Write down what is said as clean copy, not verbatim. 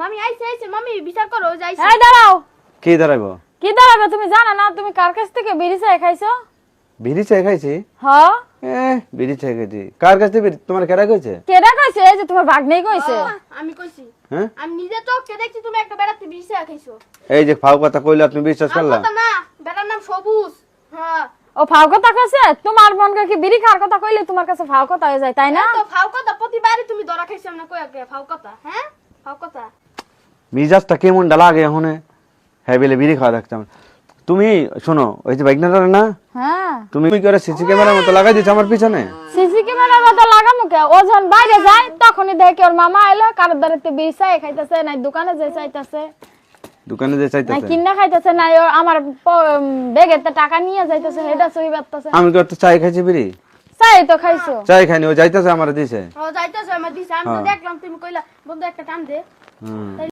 মামি আইছে মামি বিচার করো যাইছে। এই দাঁড়াও। কি দাঁড়াইবো? কি দাঁড়াবে তুমি জানো না তুমি কার কাছ থেকে বিড়ি চাই খাইছো? বিড়ি চাই খাইছি? হ্যাঁ। বিড়ি চাই খাইছি। কার কাছ থেকে তোমার কেডা কইছে? কেডা কইছে? এই যে তোমার ভাগ্নেই কইছে। আমি কইছি। হ্যাঁ? আমি নিজে চোখে দেখছি তুমি একটা বেড়াতে বিড়ি খাইছো। এই যে ফাও কথা কইলা তুমি বিশ্বাস করলা? কথা না, বেটার নাম সবুজ। হ্যাঁ। ও ফাও কথা কইছে? তোমার বোনকে কি বিড়ি খাওয়ার কথা কইলে তোমার কাছে ফাও কথা হয়ে যায় তাই না? তো ফাও কথা প্রতিবারই তুমি ধরা খাইছো না কই আগে ফাও কথা, হ্যাঁ? ফাও কথা। মিজাজটা কেমন লাগে এখন? হ্যাঁ বেলে বিড়ি খাওয়া দেখতাম। তুমি শোনো, ওই যে বাইকনাটা না, হ্যাঁ। তুমি কি করে সিসি ক্যামেরার মতো লাগাই দিছ আমার পিছনে? সিসি ক্যামেরার মতো লাগামু কে? ও যখন বাইরে যায় তখনই দেখে ওর মামা আইলো কারোর দ্বারাতে বিড়ি চাই খাইতেছে নাই দোকানে যে চাইতেছে দোকানে যে নাই চাইতেছে কিনা খাইতেছে নাই ওর আমার ব্যাগেতে টাকা নিয়ে যাইতেছে হেডা সই বাততেছে। আমি তো একটা চাই খাইছি বিড়ি। চাই তো খাইছো? চাই খাইনি, ও যাইতেছে আমার দিছে। ও যাইতেছে আমার দিছে আমি তো দেখলাম তুমি কইলা বন্ধু একটা টান দে।